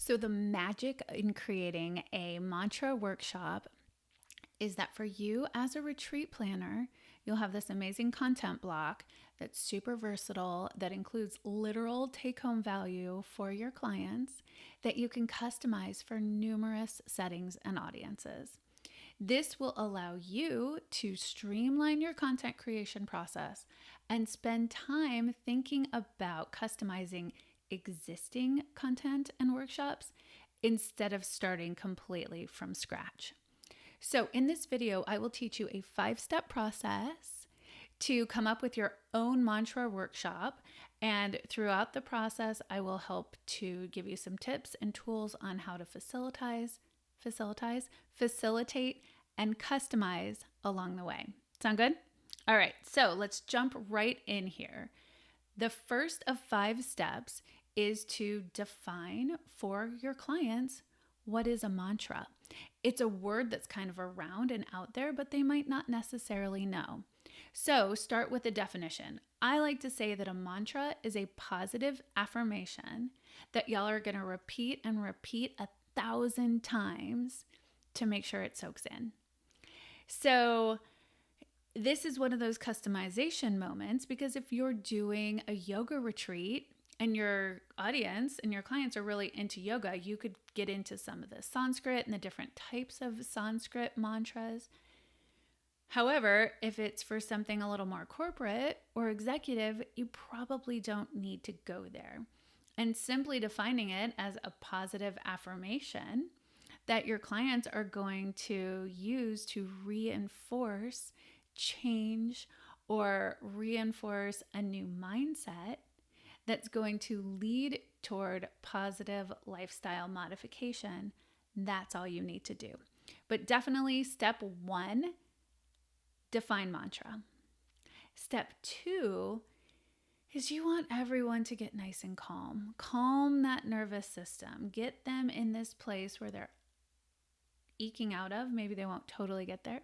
So, the magic in creating a mantra workshop is that for you as a retreat planner, you'll have this amazing content block that's super versatile, that includes literal take home value for your clients that you can customize for numerous settings and audiences. This will allow you to streamline your content creation process and spend time thinking about customizing existing content and workshops instead of starting completely from scratch. So in this video, I will teach you a 5-step process to come up with your own mantra workshop. And throughout the process, I will help to give you some tips and tools on how to facilitate, and customize along the way. Sound good? All right, so let's jump right in here. The first of 5 steps is to define for your clients what is a mantra. It's a word that's kind of around and out there, but they might not necessarily know. So start with a definition. I like to say that a mantra is a positive affirmation that y'all are going to repeat and repeat 1,000 times to make sure it soaks in. So this is one of those customization moments, because if you're doing a yoga retreat and your audience and your clients are really into yoga, you could get into some of the Sanskrit and the different types of Sanskrit mantras. However, if it's for something a little more corporate or executive, you probably don't need to go there. And simply defining it as a positive affirmation that your clients are going to use to reinforce change or reinforce a new mindset that's going to lead toward positive lifestyle modification. That's all you need to do. But definitely step 1, define mantra. Step 2 is you want everyone to get nice and calm. Calm that nervous system. Get them in this place where they're eking out of, maybe they won't totally get there,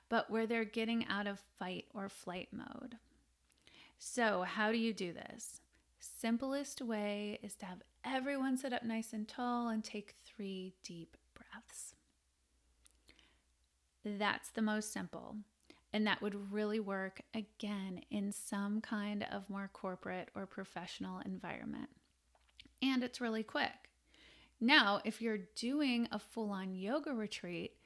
but where they're getting out of fight or flight mode. So how do you do this? Simplest way is to have everyone sit up nice and tall and take 3 deep breaths. That's the most simple. And that would really work, again, in some kind of more corporate or professional environment. And it's really quick. Now, if you're doing a full-on yoga retreat,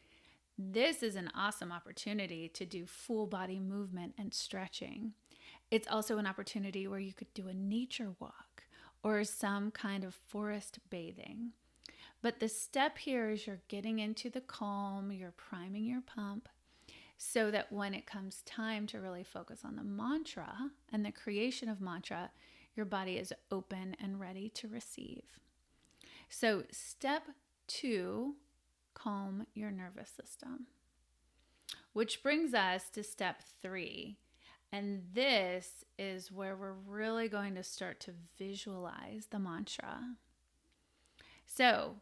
this is an awesome opportunity to do full body movement and stretching. It's also an opportunity where you could do a nature walk or some kind of forest bathing. But the step here is you're getting into the calm, you're priming your pump, so that when it comes time to really focus on the mantra and the creation of mantra, your body is open and ready to receive. So step 2, calm your nervous system. Which brings us to step 3. And this is where we're really going to start to visualize the mantra. So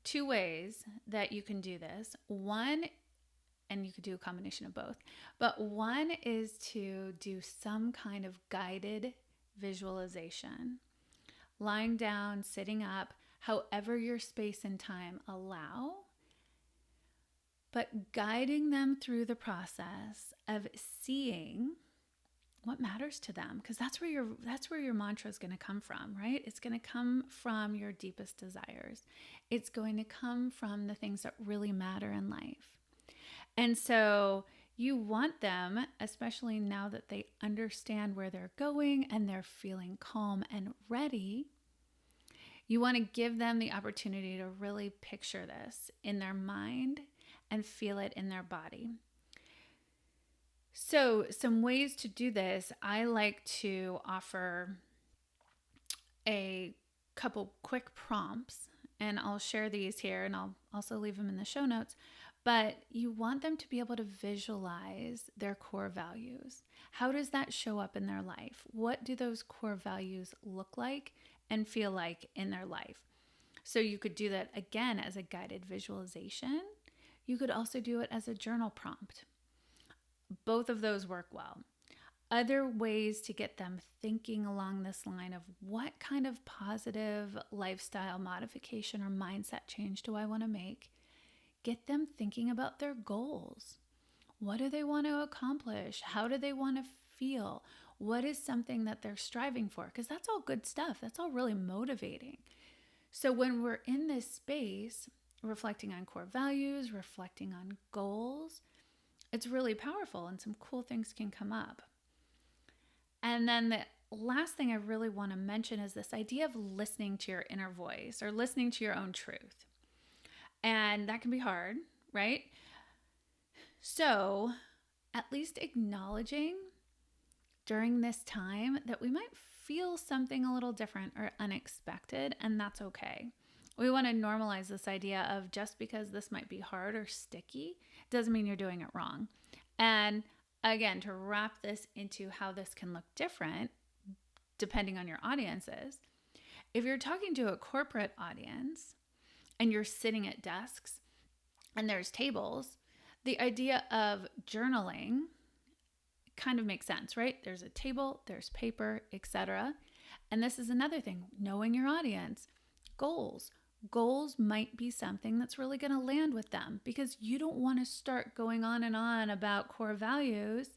2 ways that you can do this. One, and you could do a combination of both, but one is to do some kind of guided visualization. Lying down, sitting up, however your space and time allow, but guiding them through the process of seeing what matters to them, because that's where your mantra is going to come from, right? It's going to come from your deepest desires. It's going to come from the things that really matter in life. And so you want them, especially now that they understand where they're going and they're feeling calm and ready, you want to give them the opportunity to really picture this in their mind and feel it in their body. So some ways to do this, I like to offer a couple quick prompts, and I'll share these here and I'll also leave them in the show notes. But you want them to be able to visualize their core values. How does that show up in their life? What do those core values look like and feel like in their life? So you could do that again as a guided visualization. You could also do it as a journal prompt. Both of those work well. Other ways to get them thinking along this line of what kind of positive lifestyle modification or mindset change do I want to make? Get them thinking about their goals. What do they want to accomplish? How do they want to feel? What is something that they're striving for? Because that's all good stuff. That's all really motivating. So when we're in this space, reflecting on core values, reflecting on goals, it's really powerful and some cool things can come up. And then the last thing I really want to mention is this idea of listening to your inner voice or listening to your own truth. And that can be hard, right? So at least acknowledging during this time that we might feel something a little different or unexpected, and that's okay. We want to normalize this idea of just because this might be hard or sticky doesn't mean you're doing it wrong. And again, to wrap this into how this can look different depending on your audiences, if you're talking to a corporate audience and you're sitting at desks and there's tables, the idea of journaling kind of makes sense, right? There's a table, there's paper, etc. And this is another thing, knowing your audience. Goals. Goals might be something that's really going to land with them because you don't want to start going on and on about core values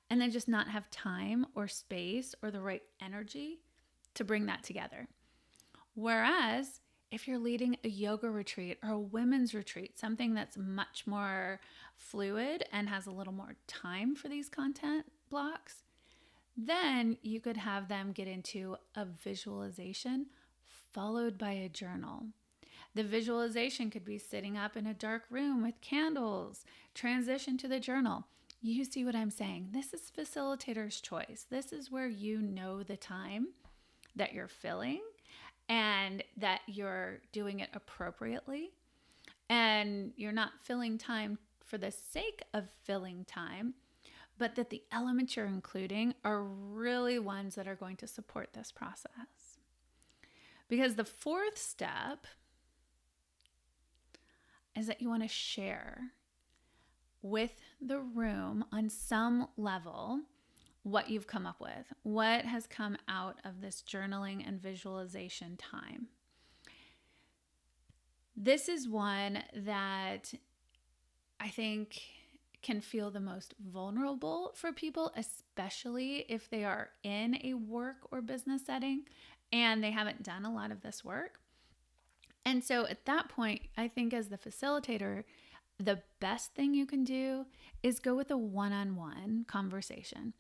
and then just not have time or space or the right energy to bring that together. Whereas if you're leading a yoga retreat or a women's retreat, something that's much more fluid and has a little more time for these content blocks, then you could have them get into a visualization followed by a journal. The visualization could be sitting up in a dark room with candles, transition to the journal. You see what I'm saying? This is facilitator's choice. This is where you know the time that you're filling and that you're doing it appropriately. And you're not filling time for the sake of filling time, but that the elements you're including are really ones that are going to support this process. Because the fourth step is that you want to share with the room on some level what you've come up with, what has come out of this journaling and visualization time. This is one that I think can feel the most vulnerable for people, especially if they are in a work or business setting and they haven't done a lot of this work. And so at that point, I think as the facilitator, the best thing you can do is go with a one-on-one conversation.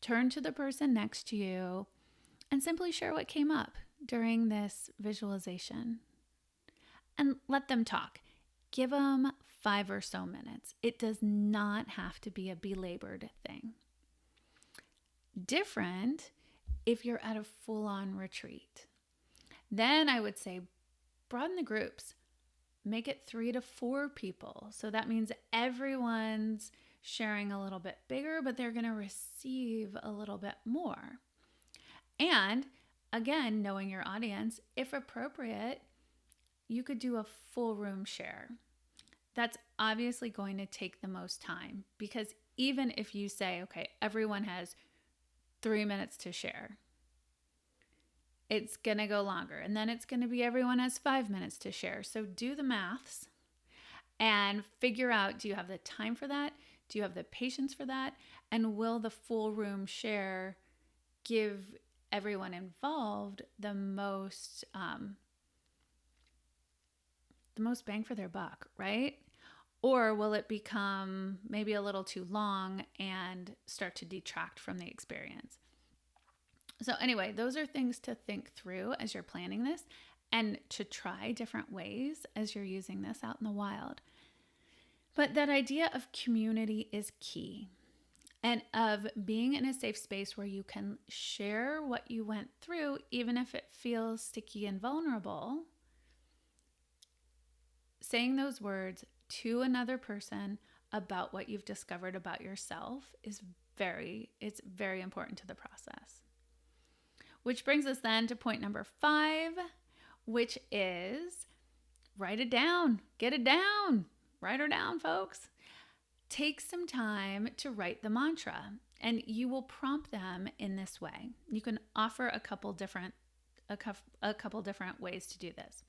Turn to the person next to you and simply share what came up during this visualization. And let them talk. Give them 5 or so minutes. It does not have to be a belabored thing. Different if you're at a full-on retreat. Then I would say broaden the groups. Make it 3 to 4 people. So that means everyone's sharing a little bit bigger, but they're going to receive a little bit more. And again, knowing your audience, if appropriate, you could do a full room share. That's obviously going to take the most time because even if you say, okay, everyone has 3 minutes to share, it's going to go longer. And then it's going to be everyone has 5 minutes to share. So do the maths and figure out, do you have the time for that? Do you have the patience for that? And will the full room share give everyone involved the most bang for their buck, right? Or will it become maybe a little too long and start to detract from the experience? So anyway, those are things to think through as you're planning this and to try different ways as you're using this out in the wild. But that idea of community is key, and of being in a safe space where you can share what you went through, even if it feels sticky and vulnerable. Saying those words to another person about what you've discovered about yourself is very important to the process. Which brings us then to point number 5, which is write it down, get it down, write her down, folks. Take some time to write the mantra. And you will prompt them in this way. You can offer a couple different ways to do this.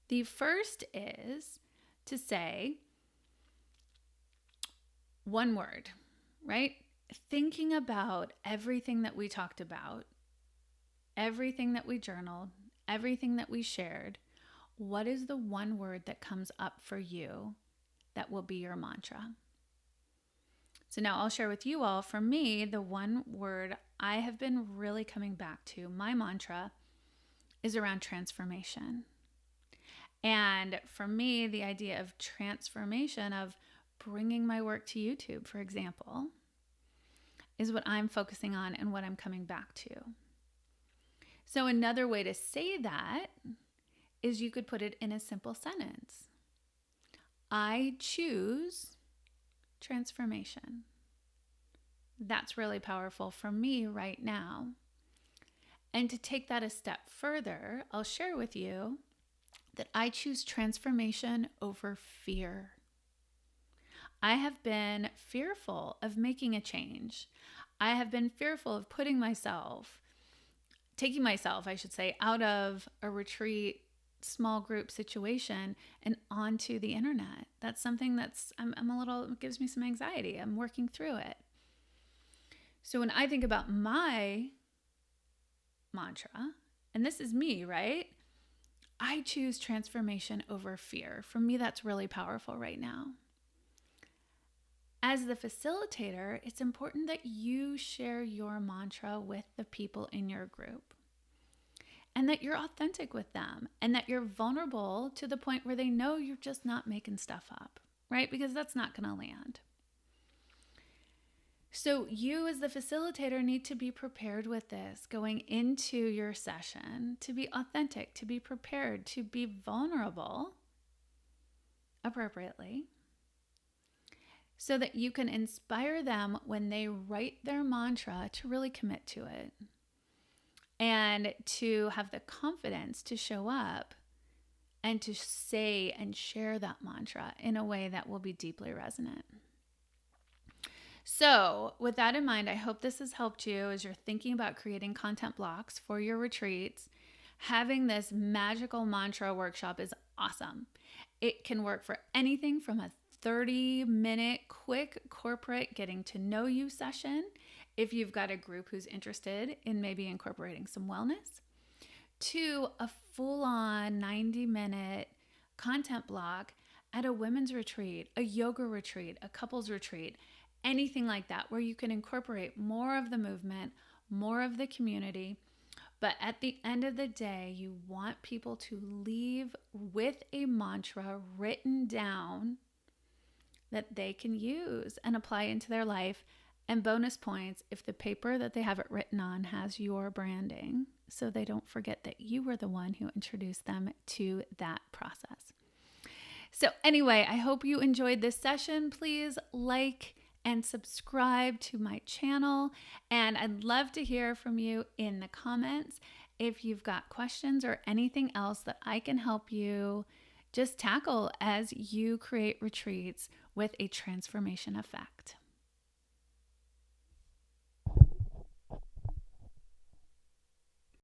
The first is to say one word, right? Thinking about everything that we talked about, everything that we journaled, everything that we shared. What is the one word that comes up for you that will be your mantra? So now I'll share with you all, for me, the one word I have been really coming back to, my mantra, is around transformation. And for me, the idea of transformation, of bringing my work to YouTube, for example, is what I'm focusing on and what I'm coming back to. So another way to say that is you could put it in a simple sentence. I choose transformation. That's really powerful for me right now. And to take that a step further, I'll share with you that I choose transformation over fear. I have been fearful of making a change. I have been fearful of taking myself, out of a retreat, small group situation and onto the internet. That's something that's, it gives me some anxiety. I'm working through it. So when I think about my mantra, and this is me, right? I choose transformation over fear. For me, that's really powerful right now. As the facilitator, it's important that you share your mantra with the people in your group, and that you're authentic with them, and that you're vulnerable to the point where they know you're just not making stuff up, right? Because that's not going to land. So you as the facilitator need to be prepared with this going into your session, to be authentic, to be prepared, to be vulnerable appropriately, so that you can inspire them when they write their mantra to really commit to it and to have the confidence to show up and to say and share that mantra in a way that will be deeply resonant. So with that in mind, I hope this has helped you as you're thinking about creating content blocks for your retreats. Having this magical mantra workshop is awesome. It can work for anything from a 30-minute quick corporate getting to know you session, if you've got a group who's interested in maybe incorporating some wellness, to a full-on 90-minute content block at a women's retreat, a yoga retreat, a couples retreat, anything like that, where you can incorporate more of the movement, more of the community. But at the end of the day, you want people to leave with a mantra written down that they can use and apply into their life. And bonus points if the paper that they have it written on has your branding, so they don't forget that you were the one who introduced them to that process. So anyway, I hope you enjoyed this session. Please like and subscribe to my channel. And I'd love to hear from you in the comments if you've got questions or anything else that I can help you just tackle as you create retreats with a transformation effect.